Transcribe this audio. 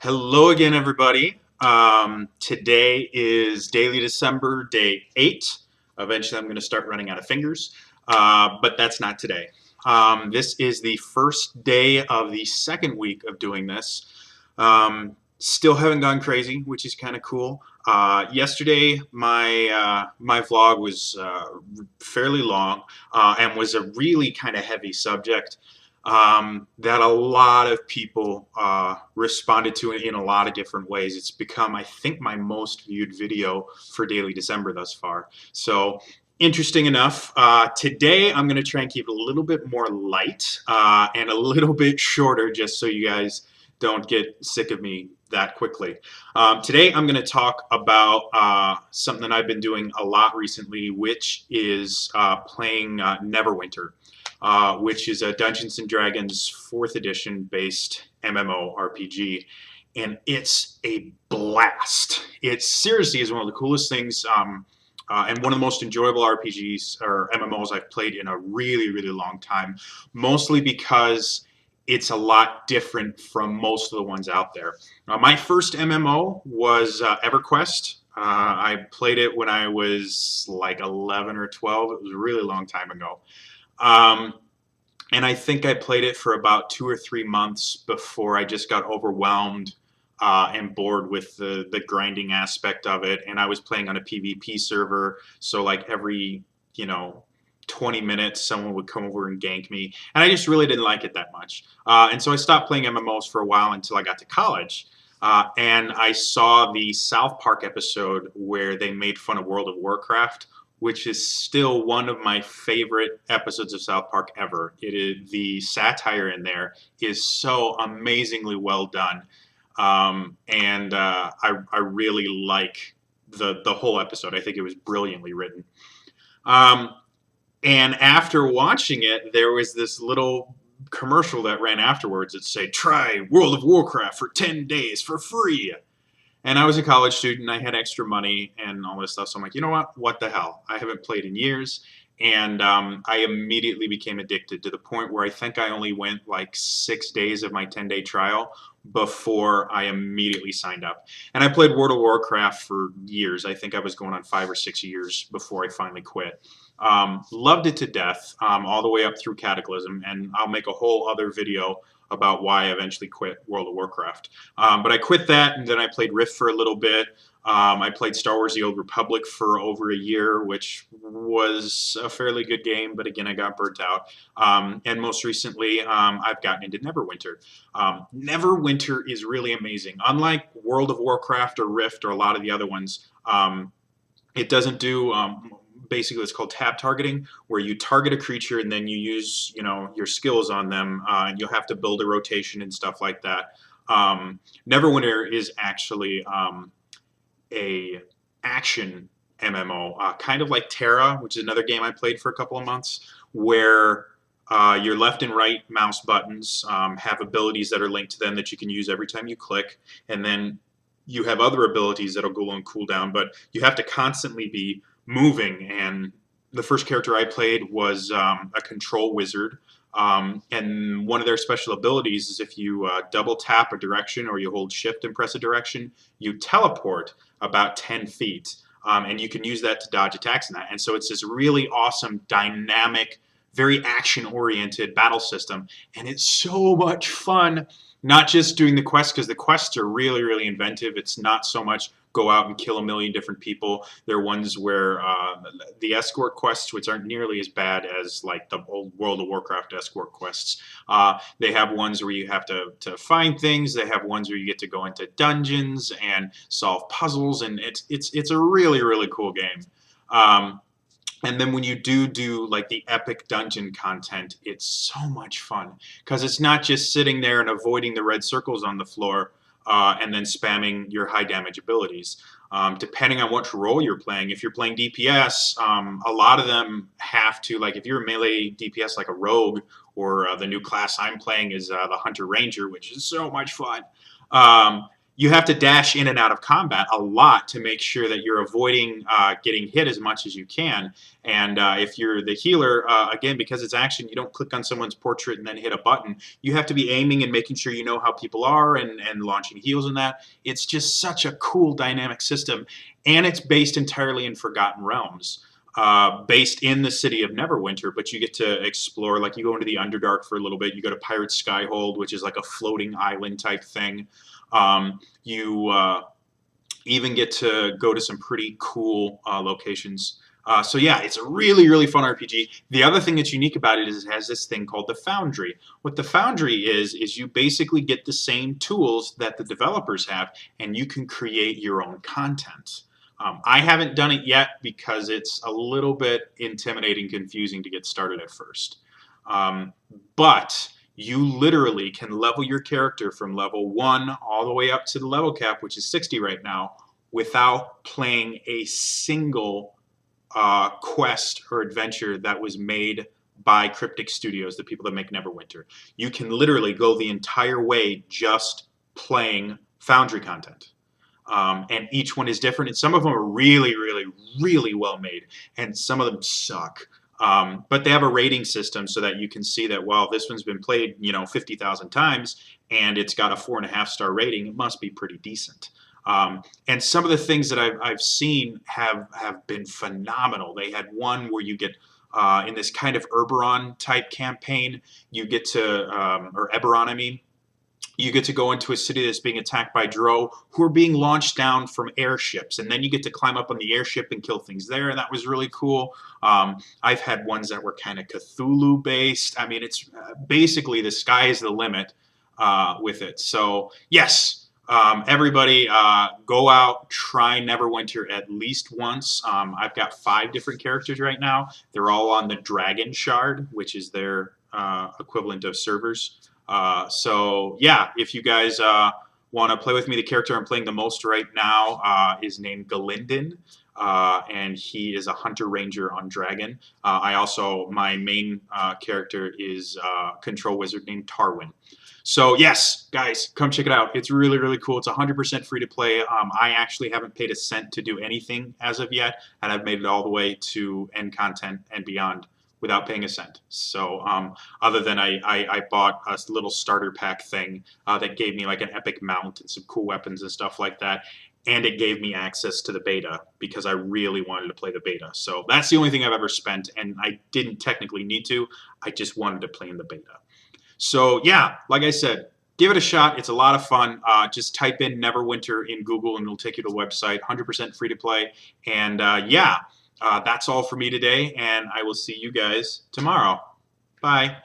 Hello again, everybody. Today is Daily December, day 8. Eventually, I'm going to start running out of fingers, but that's not today. This is the first day of the second week of doing this. Still haven't gone crazy, which is kind of cool. Yesterday, my vlog was fairly long and was a really kind of heavy subject that a lot of people responded to in a lot of different ways. It's become, I think, my most viewed video for Daily December thus far. So interesting enough. Today I'm going to try and keep it a little bit more light and a little bit shorter just so you guys don't get sick of me that quickly. Today I'm going to talk about something that I've been doing a lot recently, which is playing Neverwinter. Which is a Dungeons and Dragons 4th edition based MMO RPG. And it's a blast. It seriously is one of the coolest things and one of the most enjoyable RPGs or MMOs I've played in a really, really long time. Mostly because it's a lot different from most of the ones out there. My first MMO was EverQuest. I played it when I was like 11 or 12. It was a really long time ago. And I think I played it for about 2 or 3 months before I just got overwhelmed and bored with the grinding aspect of it. And I was playing on a PvP server, so like every 20 minutes someone would come over and gank me, and I just really didn't like it that much. And so I stopped playing MMOs for a while until I got to college. And I saw the South Park episode where they made fun of World of Warcraft, which is still one of my favorite episodes of South Park ever. The satire in there is so amazingly well done, and I really like the whole episode. I think it was brilliantly written. And after watching it, there was this little commercial that ran afterwards that said, "Try World of Warcraft for 10 days for free." And I was a college student, I had extra money and all this stuff, so I'm like, you know what the hell? I haven't played in years, and I immediately became addicted to the point where I think I only went like 6 days of my 10-day trial before I immediately signed up. And I played World of Warcraft for years. I think I was going on 5 or 6 years before I finally quit. Loved it to death, all the way up through Cataclysm, and I'll make a whole other video about why I eventually quit World of Warcraft. But I quit that, and then I played Rift for a little bit. I played Star Wars The Old Republic for over a year, which was a fairly good game, but again, I got burnt out. And most recently, I've gotten into Neverwinter. Neverwinter is really amazing. Unlike World of Warcraft or Rift or a lot of the other ones, it doesn't do basically it's called tab targeting, where you target a creature and then you use your skills on them, and you'll have to build a rotation and stuff like that. Neverwinter is actually a action MMO, kind of like Terra, which is another game I played for a couple of months, where your left and right mouse buttons have abilities that are linked to them that you can use every time you click, and then you have other abilities that'll go on cooldown, but you have to constantly be moving. And the first character I played was a control wizard, and one of their special abilities is if you double tap a direction or you hold shift and press a direction, you teleport about 10 feet, and you can use that to dodge attacks in that. And so it's this really awesome, dynamic, very action-oriented battle system, and it's so much fun. Not just doing the quests, because the quests are really, really inventive. It's not so much go out and kill a million different people. There are ones where the escort quests, which aren't nearly as bad as like the old World of Warcraft escort quests. They have ones where you have to find things. They have ones where you get to go into dungeons and solve puzzles, and it's a really, really cool game. And then when you do like the epic dungeon content, it's so much fun, because it's not just sitting there and avoiding the red circles on the floor and then spamming your high damage abilities. Depending on what role you're playing, if you're playing DPS, a lot of them have to, like if you're a melee DPS like a rogue, or the new class I'm playing is the Hunter Ranger, which is so much fun. you have to dash in and out of combat a lot to make sure that you're avoiding getting hit as much as you can. And if you're the healer, again, because it's action, you don't click on someone's portrait and then hit a button. You have to be aiming and making sure you know how people are and launching heals and that. It's just such a cool dynamic system. And it's based entirely in Forgotten Realms. Based in the city of Neverwinter, but you get to explore, like you go into the Underdark for a little bit, you go to Pirate Skyhold, which is like a floating island type thing. You even get to go to some pretty cool locations. So yeah, it's a really, really fun RPG. The other thing that's unique about it is it has this thing called the Foundry. What the Foundry is you basically get the same tools that the developers have, and you can create your own content. I haven't done it yet because it's a little bit intimidating, confusing to get started at first. But you literally can level your character from level 1 all the way up to the level cap, which is 60 right now, without playing a single quest or adventure that was made by Cryptic Studios, the people that make Neverwinter. You can literally go the entire way just playing Foundry content. And each one is different, and some of them are really, really, really well made, and some of them suck. But they have a rating system so that you can see that, well, this one's been played, 50,000 times, and it's got a 4.5-star rating. It must be pretty decent. And some of the things that I've seen have been phenomenal. They had one where you get in this kind of Eberron type campaign, you get to, or Eberron, I mean, you get to go into a city that's being attacked by Drow who are being launched down from airships. And then you get to climb up on the airship and kill things there. And that was really cool. I've had ones that were kind of Cthulhu based. I mean, it's basically the sky is the limit with it. So yes, everybody go out, try Neverwinter at least once. I've got 5 different characters right now. They're all on the Dragon Shard, which is their equivalent of servers. So yeah, if you guys want to play with me, the character I'm playing the most right now is named Galindann, and he is a hunter ranger on Dragon. My main character is control wizard named Tarwen. So yes, guys, come check it out. It's really, really cool. It's 100% free to play. I actually haven't paid a cent to do anything as of yet, and I've made it all the way to end content and beyond without paying a cent. So other than I bought a little starter pack thing that gave me like an epic mount and some cool weapons and stuff like that. And it gave me access to the beta because I really wanted to play the beta. So that's the only thing I've ever spent, and I didn't technically need to. I just wanted to play in the beta. So yeah, like I said, give it a shot. It's a lot of fun. Just type in Neverwinter in Google and it'll take you to the website. 100% free to play. And yeah. That's all for me today, and I will see you guys tomorrow. Bye.